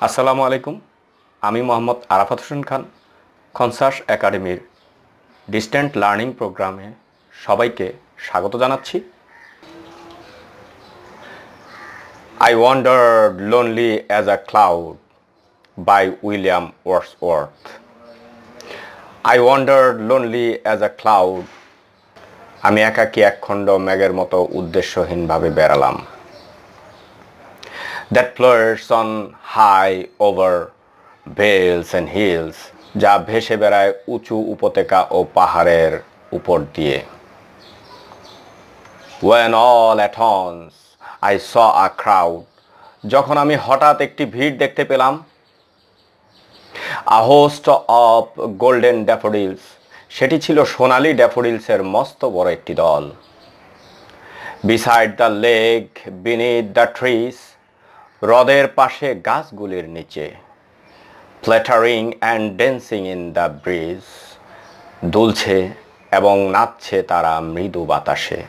আসসালামু আলাইকুম। আমি মোহাম্মদ আরাফাত খান কনসার্স একাডেমির ডিস্ট্যান্ট লার্নিং প্রোগ্রামে সবাইকে স্বাগত জানাচ্ছি। I wandered lonely as a cloud by William Wordsworth. I wandered lonely as a cloud. আমি একাকী একখণ্ড মেঘের মতো উদ্দেশ্যহীনভাবে বেড়ালাম। That floats on high over vales and hills, যা ভেসে বেড়ায় উঁচু উপত্যকা ও পাহাড়ের উপর দিয়ে। When all at once I saw a crowd, যখন আমি হঠাৎ একটি ভিড় দেখতে পেলাম। A host of golden daffodils, সেটি ছিল সোনালী ড্যাফোডিলসের মস্ত বড় একটি দল। Beside the lake, beneath the trees, হ্রদের পাশে গাছগুলির নিচে। Fluttering and dancing in the breeze, দুলছে এবং নাচছে তারা মৃদু বাতাসে।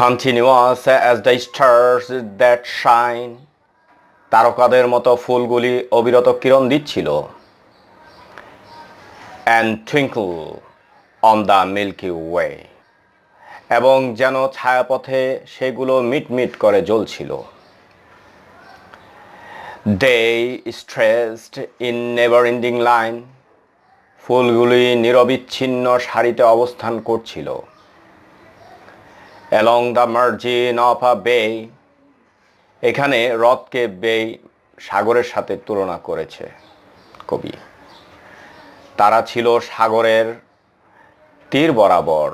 Continuous as the stars that shine, তারকাদের মতো ফুলগুলি অবিরত কিরণ দিচ্ছিল। And twinkle on the Milky Way, এবং যেন ছায়াপথে সেগুলো মিটমিট করে জ্বলছিল। They stretched in never-ending line, ফুলগুলি নিরবিচ্ছিন্ন সারিতে অবস্থান করছিল। Along the margin of a bay, এখানে হ্রদকে বে সাগরের সাথে তুলনা করেছে কবি। তারা ছিল সাগরের তীর বরাবর।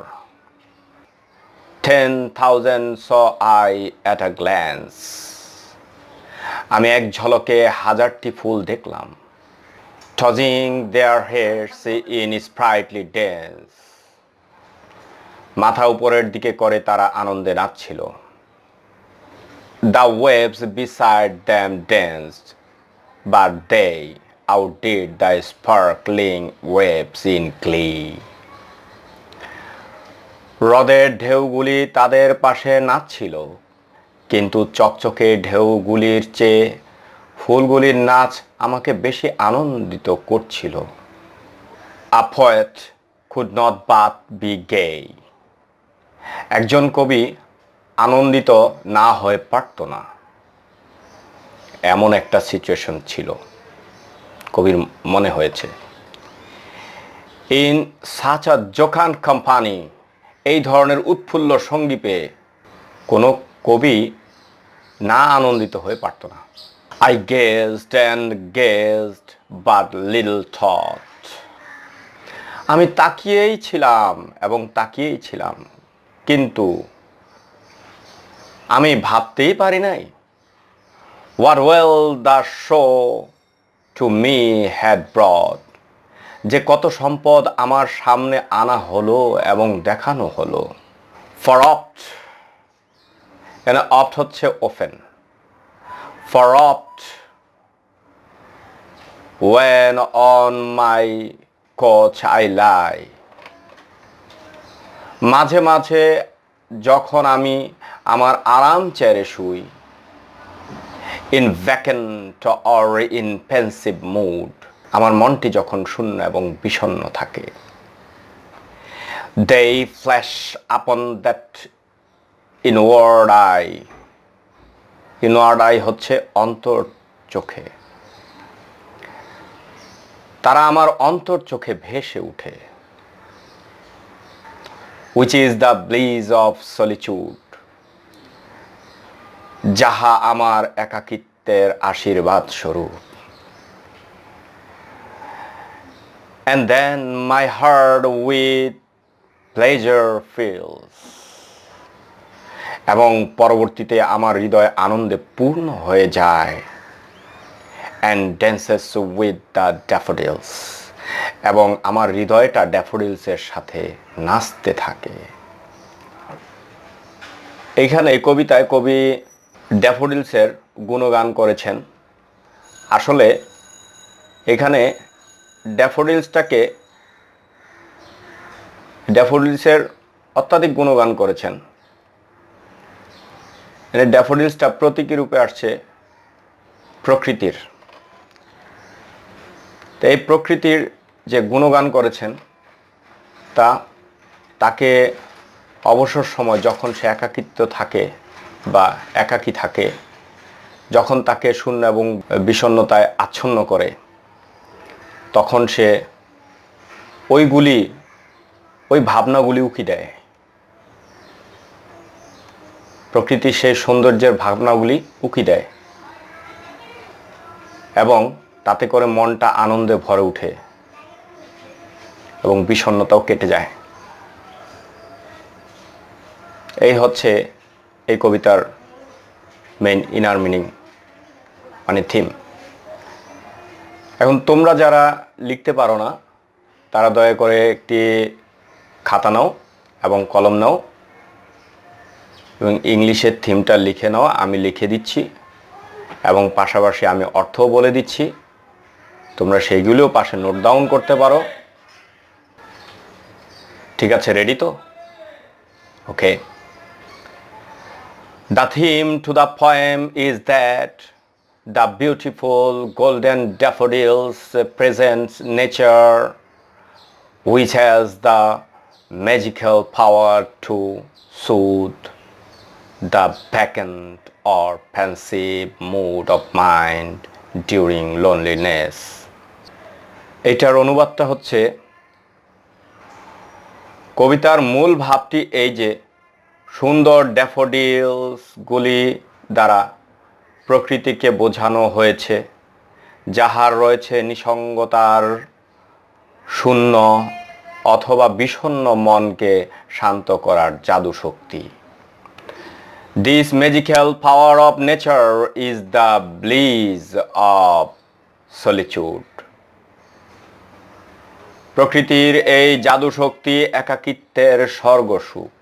10,000 saw I at a glance, আমি এক ঝলকে হাজারটি ফুল দেখলাম। Tossing their heads in sprightly dance, মাথা উপরের দিকে করে তারা আনন্দে নাচছিল। The waves beside them danced, but they outdid the sparkling waves in glee. হ্রদের ঢেউগুলি তাদের পাশে নাচছিল, কিন্তু চকচকে ঢেউগুলির চেয়ে ফুলগুলির নাচ আমাকে বেশি আনন্দিত করছিল। A poet could not but be gay, একজন কবি আনন্দিত না হয়ে পারত না। এমন একটা সিচুয়েশন ছিল কবির মনে হয়েছে। In such a jocund company, এই ধরনের উৎফুল্ল সঙ্গী পেয়ে কোনো কবি না আনন্দিত হয়ে পারত না। I gazed and gazed but little thought, আমি তাকিয়েই ছিলাম এবং তাকিয়েই ছিলাম, কিন্তু আমি ভাবতেই পারি নাই। What will the show to me had brought, যে কত সম্পদ আমার সামনে আনা হলো এবং দেখানো হলো। For oft, এখানে oft হচ্ছে often. For oft, when on my couch I lie, মাঝে মাঝে যখন আমি আমার আরাম চেয়ারে শুই। In vacant or in pensive mood, আমার মনটি যখন শূন্য এবং বিষণ্ণ থাকে। They flash upon that inward eye, inward eye হচ্ছে অন্তর চোখে। তারা আমার অন্তর চোখে ভেসে উঠে। Which is the bliss of solitude, যাহা আমার একাকিত্বের আশীর্বাদ স্বরূপ। And then my heart with pleasure fills, এবং পরবর্তীতে আমার হৃদয় আনন্দে পূর্ণ হয়ে যায়। And dances with the daffodils, এবং আমার হৃদয়টা ড্যাফোডিলসের সাথে নাচতে থাকে। এইখানে কবিতায় কবি ড্যাফোডিলসের গুণগান করেছেন। আসলে এখানে ড্যাফোডিলসের অত্যাধিক গুণগান করেছেন। মানে ড্যাফোডিলসটা প্রতীকী রূপে আসছে প্রকৃতির। তো এই প্রকৃতির যে গুণগান করেছেন তাকে অবসর সময় যখন সে একাকিত্ব থাকে বা একাকী থাকে, যখন তাকে শূন্য এবং বিষণ্ণতায় আচ্ছন্ন করে, তখন সে ওই ভাবনাগুলি উকি দেয়। প্রকৃতির সেই সৌন্দর্যের ভাবনাগুলি উকি দেয় এবং তাতে করে মনটা আনন্দে ভরে ওঠে এবং বিষণ্ণতাও কেটে যায়। এই হচ্ছে এই কবিতার মেইন ইনার মিনিং, মানে থিম। এখন তোমরা যারা লিখতে পারো না তারা দয়া করে একটি খাতা নাও এবং কলম নাও এবং ইংলিশের থিমটা লিখে নাও। আমি লিখে দিচ্ছি এবং পাশাপাশি আমি অর্থও বলে দিচ্ছি, তোমরা সেইগুলিও পাশে নোট ডাউন করতে পারো। ঠিক আছে, রেডি তো? ওকে। The theme to the poem is that the beautiful golden daffodils presents nature which has the magical power to soothe the vacant or pensive mood of mind during loneliness. এটার অনুবাদটা হচ্ছে, কবিতার মূল ভাবটি এই যে সুন্দর ড্যাফোডিলসগুলি দ্বারা প্রকৃতিকে বোঝানো হয়েছে, যাহার রয়েছে নিসঙ্গতার শূন্য অথবা বিষণ্ণ মনকে শান্ত করার জাদু শক্তি। This magical power of nature is the bliss of solitude. প্রকৃতির এই জাদু শক্তি একাকিত্বের স্বর্গসুখ।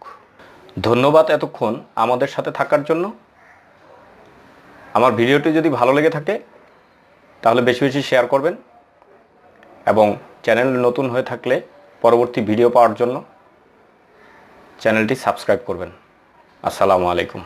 ধন্যবাদ এতক্ষণ আমাদের সাথে থাকার জন্য। আমার ভিডিওটি যদি ভালো লেগে থাকে তাহলে বেশি বেশি শেয়ার করবেন এবং চ্যানেল নতুন হয়ে থাকলে পরবর্তী ভিডিও পাওয়ার জন্য চ্যানেলটি সাবস্ক্রাইব করবেন। আসসালামু আলাইকুম।